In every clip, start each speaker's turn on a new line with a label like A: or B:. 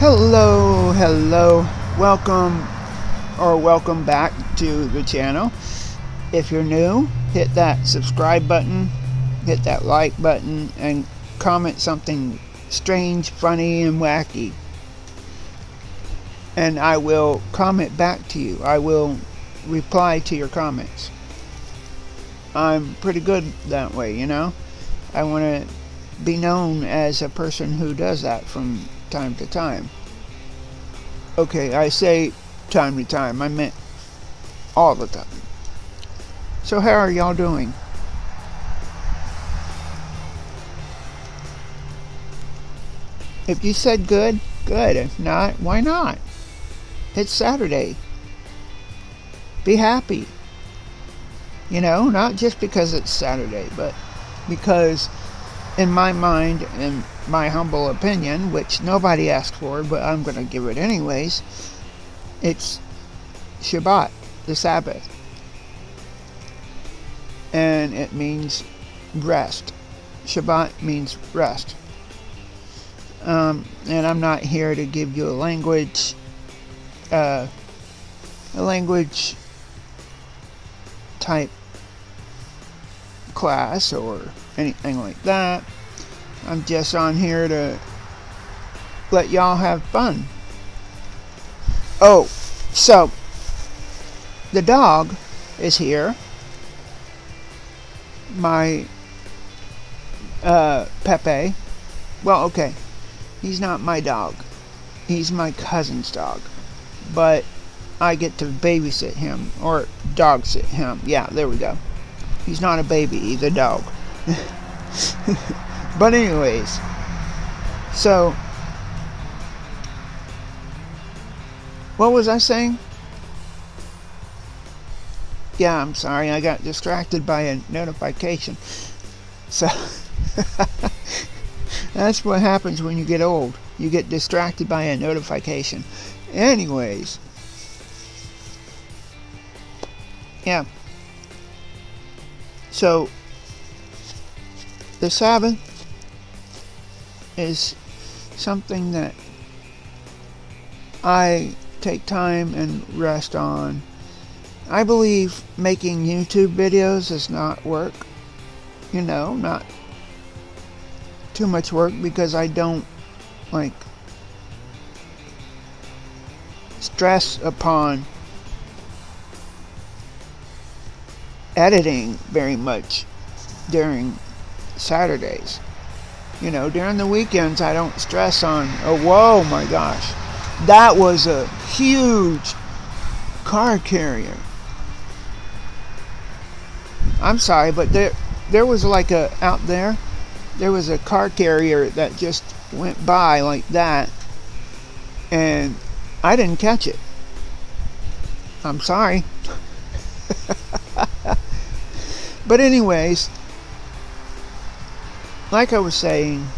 A: Hello, welcome back to the channel. If you're new, hit that subscribe button, hit that like button, and comment something strange, funny, and wacky. And I will comment back to you. I will reply to your comments. I'm pretty good that way, you know? I want to be known as a person who does that from time to time. Okay, I say time to time, I meant all the time. So how are y'all doing? If you said good, good. If not, why not? It's Saturday. Be happy. You know, not just because it's Saturday, but because in my mind, in my humble opinion, which nobody asked for, but I'm going to give it anyways, it's Shabbat, the Sabbath. And it means rest. Shabbat means rest. And I'm not here to give you a language type class or anything like that. I'm just on here to let y'all have fun. Oh, so the dog is here. My Pepe. Well, okay, he's not my dog. He's my cousin's dog. But I get to babysit him, or dog sit him. Yeah, there we go. He's not a baby, he's a dog. But anyways, so what was I saying? Yeah, I'm sorry, I got distracted by a notification. So that's what happens when you get old. You get distracted by a notification. Anyways, yeah. So the Sabbath is something that I take time and rest on. I believe making YouTube videos is not work. You know, not too much work, because I don't like stress upon editing very much during Saturdays. You know, during the weekends I don't stress on, oh, whoa, my gosh, that was a huge car carrier. I'm sorry, but there was like there was a car carrier that just went by like that, and I didn't catch it. I'm sorry. But anyways, like I was saying,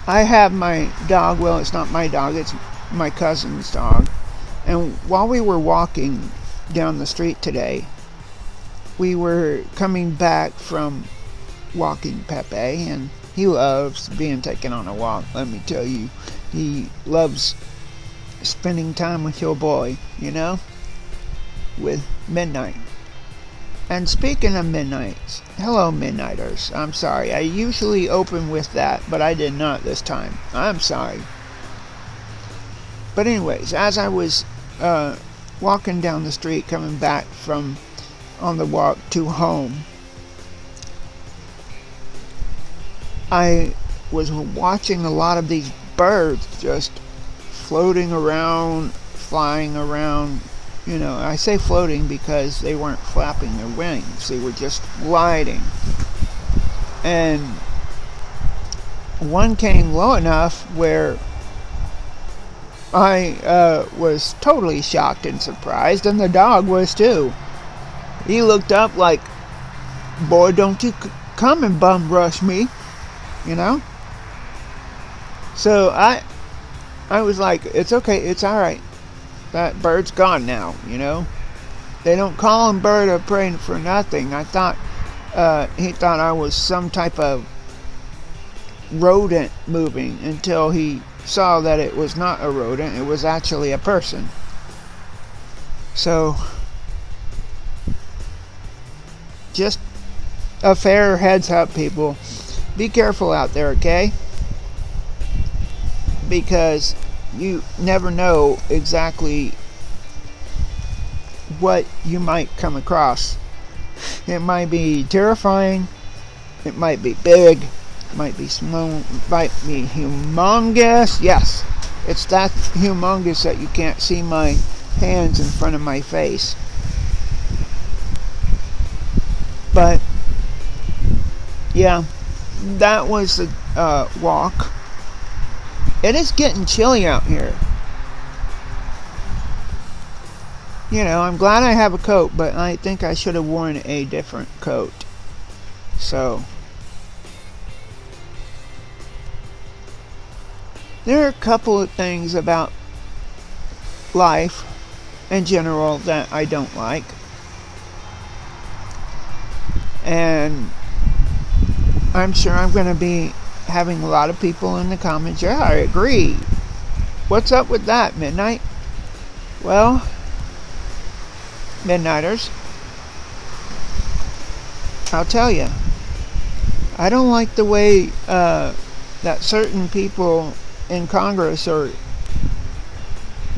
A: I have my dog. Well, it's not my dog, it's my cousin's dog. And while we were walking down the street today, we were coming back from walking Pepe, and he loves being taken on a walk. Let me tell you, he loves spending time with your boy, you know, with Midnight. And speaking of Midnights, hello Midnighters. I'm sorry, I usually open with that, but I did not this time. I'm sorry. But anyways, as I was walking down the street coming back from on the walk to home, I was watching a lot of these birds just floating around, flying around. You know, I say floating because they weren't flapping their wings, they were just gliding. And one came low enough where I was totally shocked and surprised, and the dog was too. He looked up like, boy, don't you come and bum rush me, you know? So I was like, it's okay, it's alright. That bird's gone now, you know? They don't call him bird of prey for nothing. I thought he thought I was some type of rodent moving until he saw that it was not a rodent, it was actually a person. So, just a fair heads up, people. Be careful out there, okay? Because you never know exactly what you might come across. It might be terrifying, it might be big, it might be small, it might be humongous. Yes, it's that humongous that you can't see my hands in front of my face. But yeah, that was the walk. It is getting chilly out here. You know, I'm glad I have a coat, but I think I should have worn a different coat. So, there are a couple of things about life in general that I don't like. And I'm sure I'm going to be having a lot of people in the comments, yeah, I agree. What's up with that, Midnight? Well, Midnighters, I'll tell you, I don't like the way that certain people in Congress are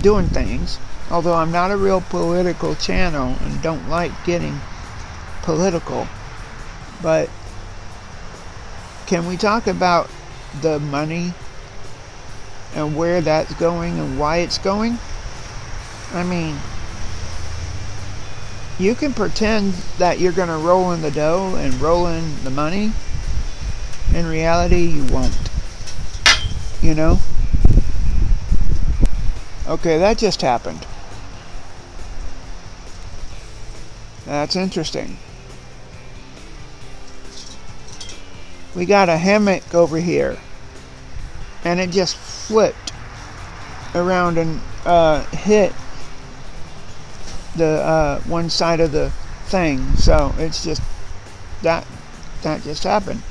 A: doing things, although I'm not a real political channel and don't like getting political. But can we talk about the money and where that's going and why it's going? I mean, you can pretend that you're going to roll in the dough and roll in the money. In reality, you won't. You know? Okay, that just happened. That's interesting. We got a hammock over here, and it just flipped around and hit the one side of the thing. So it's just that just happened.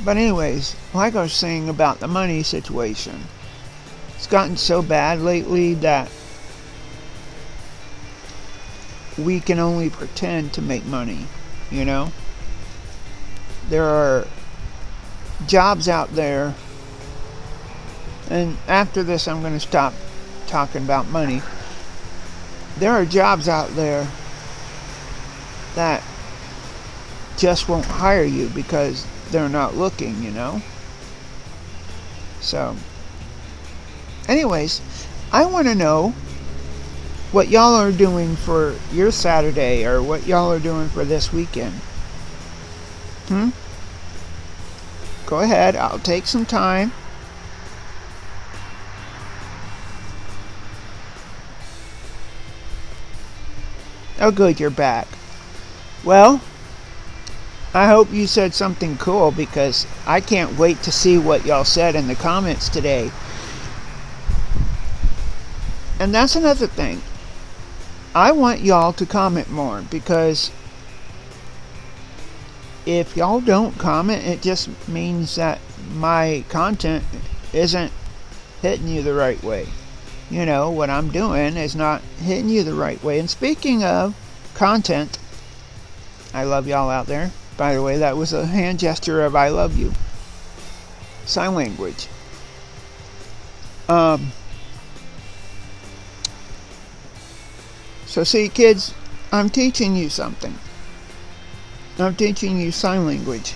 A: But anyways, like I was saying about the money situation, it's gotten so bad lately that we can only pretend to make money, you know? There are jobs out there, and after this I'm going to stop talking about money. There are jobs out there that just won't hire you because they're not looking, you know? So, anyways, I want to know what y'all are doing for your Saturday, or what y'all are doing for this weekend. Go ahead, I'll take some time. Oh good, you're back. Well, I hope you said something cool, because I can't wait to see what y'all said in the comments today. And that's another thing. I want y'all to comment more, because if y'all don't comment, it just means that my content isn't hitting you the right way. You know, what I'm doing is not hitting you the right way. And speaking of content, I love y'all out there. By the way, that was a hand gesture of I love you. Sign language. So see, kids, I'm teaching you something. I'm teaching you sign language.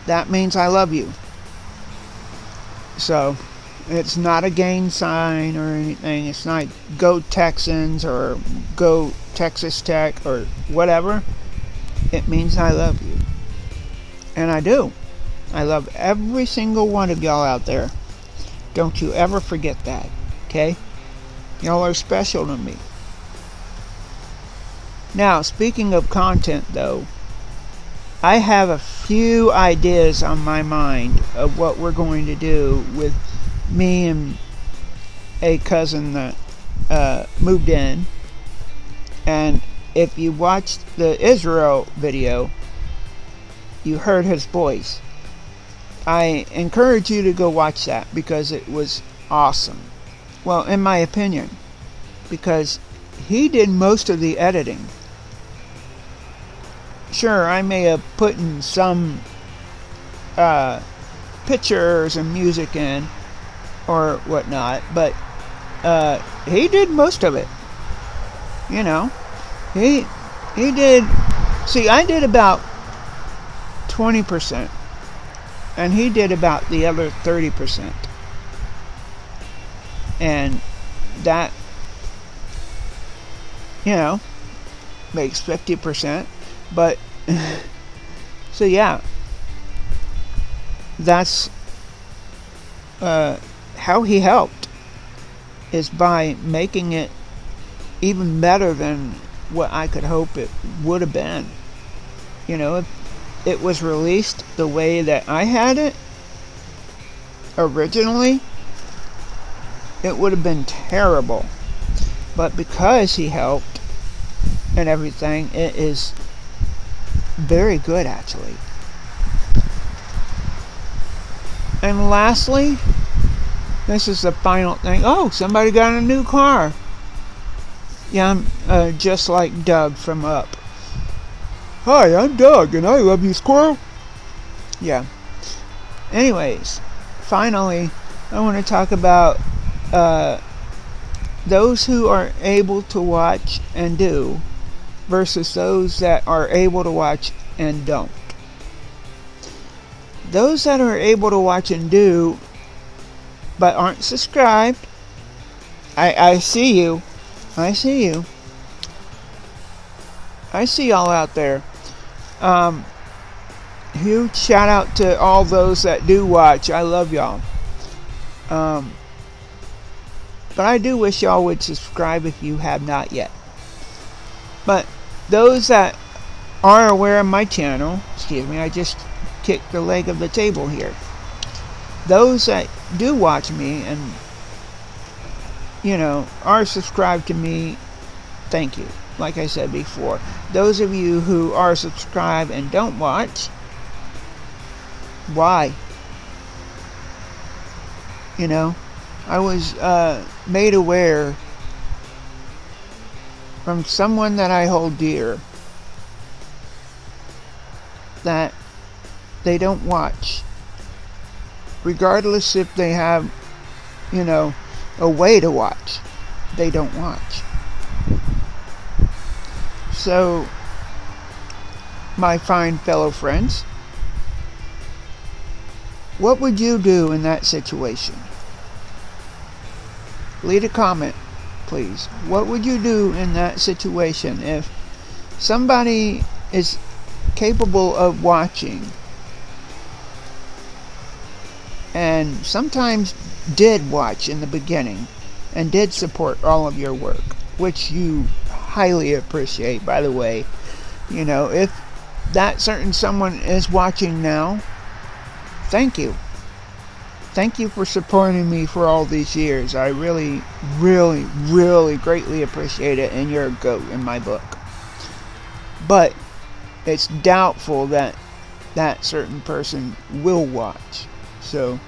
A: That means I love you. So, it's not a gang sign or anything. It's not go Texans or go Texas Tech or whatever. It means I love you. And I do. I love every single one of y'all out there. Don't you ever forget that. Okay? Y'all are special to me. Now, speaking of content, though, I have a few ideas on my mind of what we're going to do with me and a cousin that moved in. And if you watched the Israel video, you heard his voice. I encourage you to go watch that because it was awesome. Well, in my opinion, because he did most of the editing. Sure, I may have put in some pictures and music in or whatnot, but he did most of it. You know, he did. See, I did about 20%, and he did about the other 30%, and that, you know, makes 50%. But so yeah, that's how he helped, is by making it even better than what I could hope it would have been. You know, if it was released the way that I had it originally, it would have been terrible. But because he helped and everything, it is very good, actually. And lastly, this is the final thing. Oh, somebody got a new car. Yeah, I'm just like Doug from Up. Hi, I'm Doug, and I love you, squirrel. Yeah. Anyways, finally, I want to talk about those who are able to watch and do versus those that are able to watch and don't. Those that are able to watch and do but aren't subscribed, I see you. I see you. I see y'all out there. Huge shout out to all those that do watch. I love y'all. But I do wish y'all would subscribe if you have not yet. But those that are aware of my channel, excuse me, I just kicked the leg of the table here. Those that do watch me and, you know, are subscribed to me, thank you. Like I said before, those of you who are subscribed and don't watch, why? You know, I was made aware from someone that I hold dear that they don't watch, regardless if they have, you know, a way to watch. They don't watch. So, my fine fellow friends, what would you do in that situation? Leave a comment, please. What would you do in that situation if somebody is capable of watching and sometimes did watch in the beginning and did support all of your work, which you highly appreciate, by the way. You know, if that certain someone is watching now, thank you. Thank you for supporting me for all these years. I really, really, really greatly appreciate it, and you're a GOAT in my book. But it's doubtful that that certain person will watch. So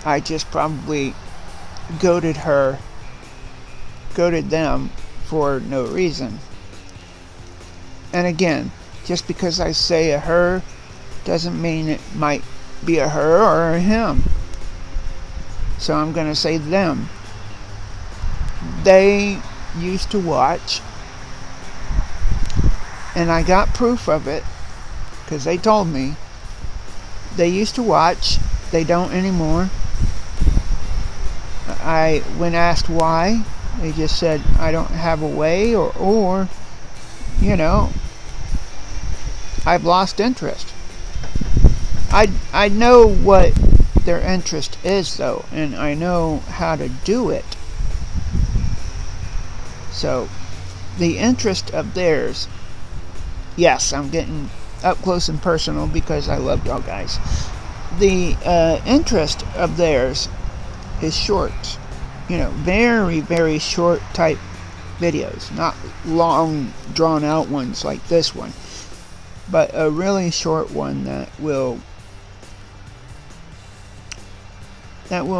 A: I just probably goated them for no reason. And again, just because I say a her doesn't mean it might be a her or a him. So I'm going to say them. They used to watch, and I got proof of it because they told me. They used to watch. They don't anymore. When asked why, they just said, I don't have a way, or you know, I've lost interest. I know what their interest is, though, and I know how to do it. So, the interest of theirs, yes, I'm getting up close and personal because I love y'all guys. The interest of theirs is short. You know, very, very short type videos, not long, drawn out ones like this one. but a really short one that will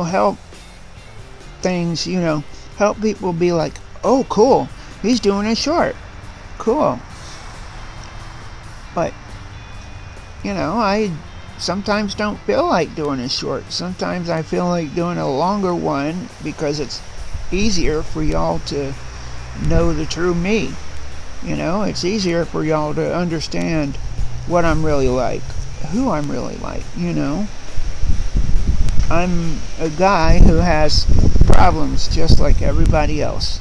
A: help things, help people be like, oh, cool, he's doing a short, cool. But I sometimes don't feel like doing a short. Sometimes I feel like doing a longer one because it's easier for y'all to know the true me. It's easier for y'all to understand what I'm really like, who I'm really like. I'm a guy who has problems just like everybody else.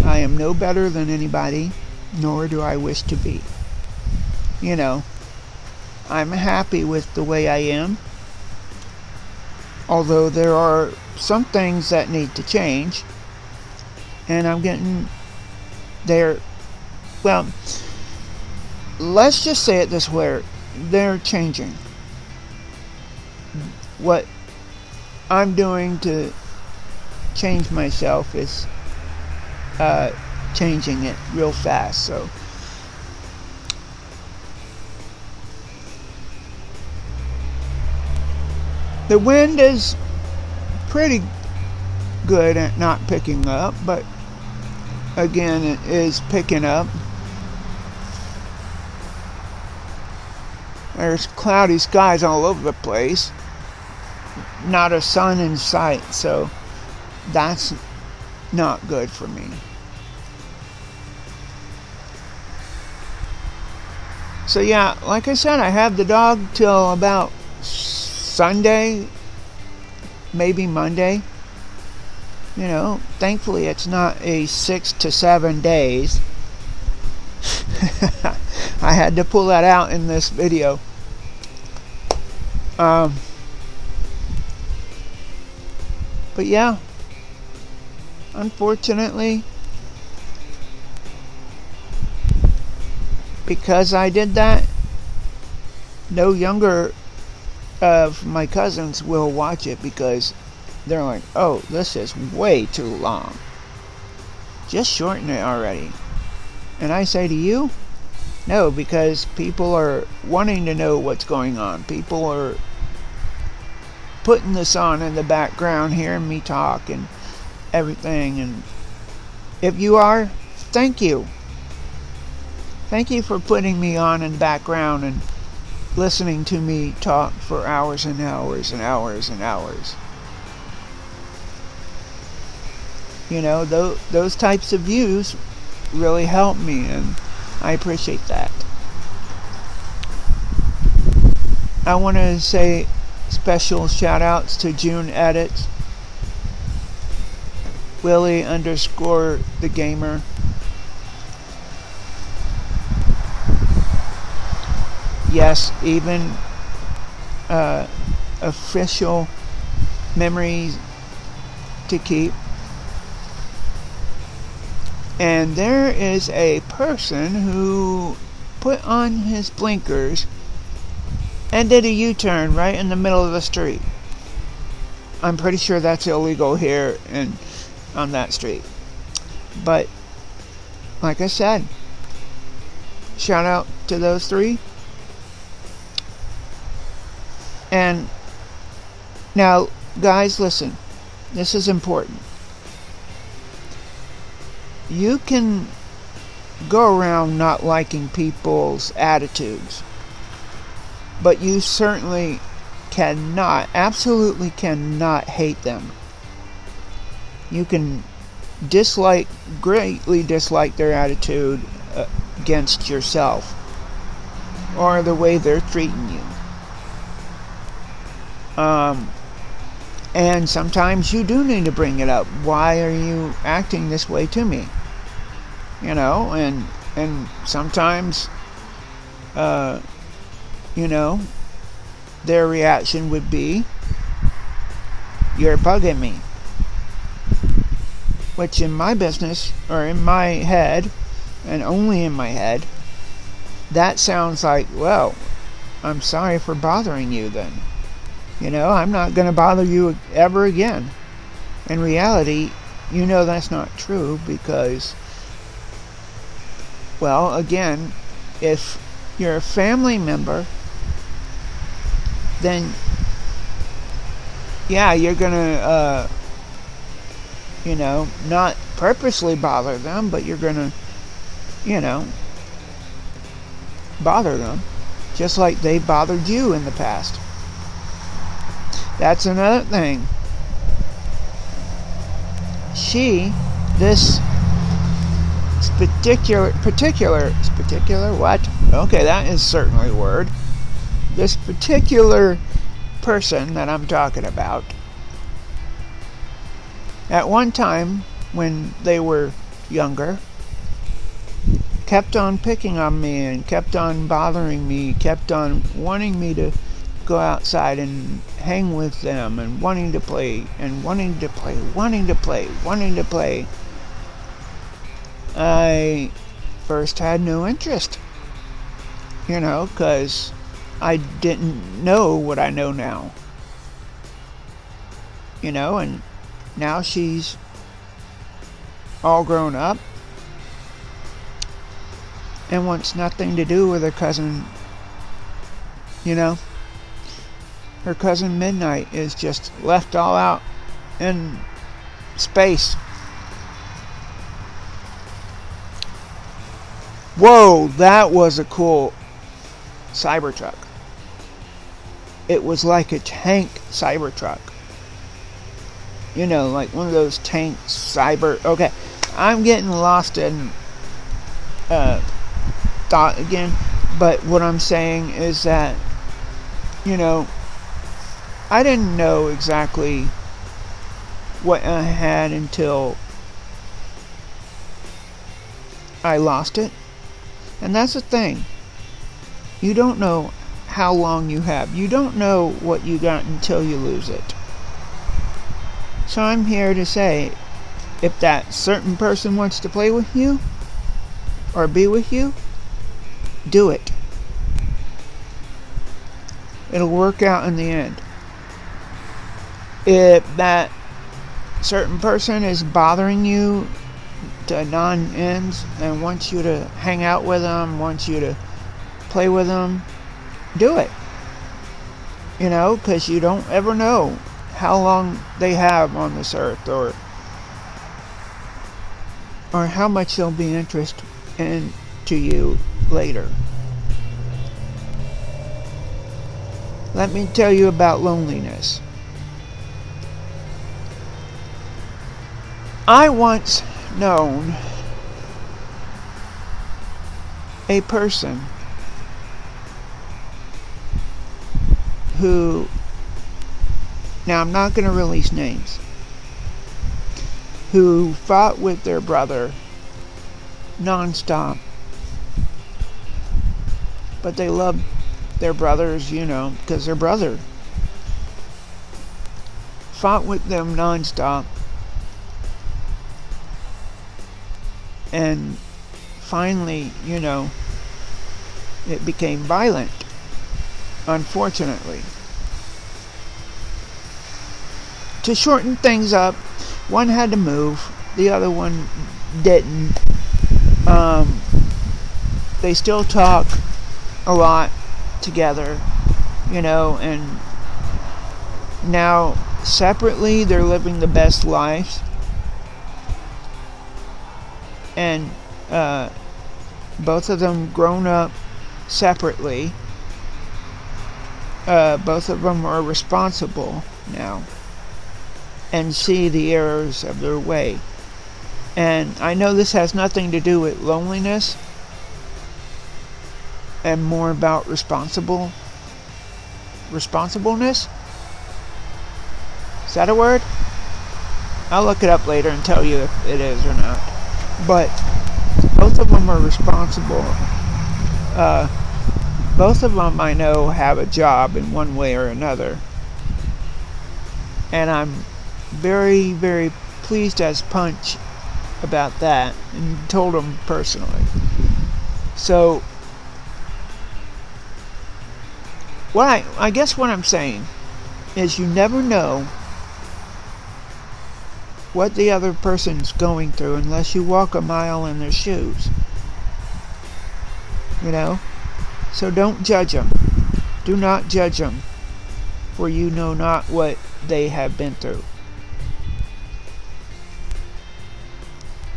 A: I am no better than anybody, nor do I wish to be. I'm happy with the way I am, although there are some things that need to change, and I'm getting there. Well, let's just say it this way, they're changing. What I'm doing to change myself is changing it real fast. So the wind is pretty good at not picking up, but again, it is picking up. There's cloudy skies all over the place, not a sun in sight, so that's not good for me. So yeah, like I said, I have the dog till about Sunday, maybe Monday. Thankfully it's not a 6 to 7 days. I had to pull that out in this video. But yeah, unfortunately, because I did that, no younger of my cousins will watch it because they're like, oh, this is way too long. Just shorten it already. And I say to you, no, because people are wanting to know what's going on. People are putting this on in the background, hearing me talk and everything. And if you are, thank you. Thank you for putting me on in the background and listening to me talk for hours and hours and hours and hours. Those types of views really help me, and I appreciate that. I want to say special shout outs to June Edits, Willie_the_gamer, yes, even official memories to keep. And there is a person who put on his blinkers and did a U-turn right in the middle of the street. I'm pretty sure that's illegal here and on that street. But like I said, shout out to those three. And now, guys, listen. This is important. You can go around not liking people's attitudes, but you certainly cannot, absolutely cannot hate them. You can greatly dislike their attitude against yourself or the way they're treating you. And sometimes you do need to bring it up. Why are you acting this way to me? And sometimes, their reaction would be, you're bugging me. Which in my business, or in my head, and only in my head, that sounds like, well, I'm sorry for bothering you then. I'm not going to bother you ever again. In reality, that's not true because, well, again, if you're a family member, then yeah, you're gonna not purposely bother them, but you're gonna bother them just like they bothered you in the past. That's another thing. This particular what? Okay, that is certainly a word. This particular person that I'm talking about, at one time when they were younger, kept on picking on me and kept on bothering me, kept on wanting me to go outside and hang with them and wanting to play. I first had no interest, because I didn't know what I know now, and now she's all grown up and wants nothing to do with her cousin. Her cousin Midnight is just left all out in space. Whoa, that was a cool Cybertruck. It was like a tank Cybertruck. Like one of those tank Okay, I'm getting lost in thought again. But what I'm saying is that, I didn't know exactly what I had until I lost it. And that's the thing. You don't know how long you have. You don't know what you got until you lose it. So I'm here to say, if that certain person wants to play with you or be with you, do it. It'll work out in the end. If that certain person is bothering you to non-ends and wants you to hang out with them, wants you to play with them, do it. Because you don't ever know how long they have on this earth, or how much they'll be interested into you later. Let me tell you about loneliness. I once known a person who, now I'm not going to release names, who fought with their brother non-stop. But they loved their brothers, because their brother fought with them non-stop. And finally, it became violent, unfortunately. To shorten things up, one had to move, the other one didn't. They still talk a lot together, and now separately they're living the best lives. And both of them grown up separately. Both of them are responsible now and see the errors of their way. And I know this has nothing to do with loneliness and more about responsibleness. Is that a word? I'll look it up later and tell you if it is or not. But both of them are responsible. Both of them, I know, have a job in one way or another. And I'm very, very pleased as punch about that, and told them personally. So, I guess what I'm saying is you never know what the other person's going through unless you walk a mile in their shoes. you know? So don't judge them. Do not judge them, for you know not what they have been through.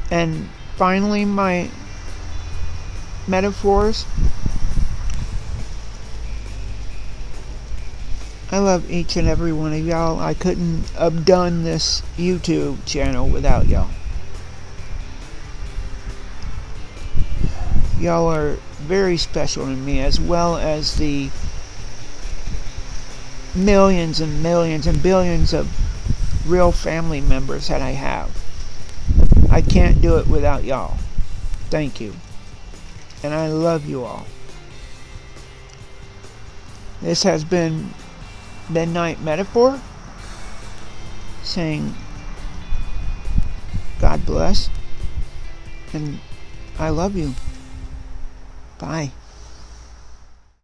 A: And finally, my metaphors. I love each and every one of y'all. I couldn't have done this YouTube channel without y'all. Y'all are very special to me, as well as the millions and millions and billions of real family members that I have. I can't do it without y'all. Thank you. And I love you all. This has been Midnight Metaphor, saying God bless, and I love you. Bye.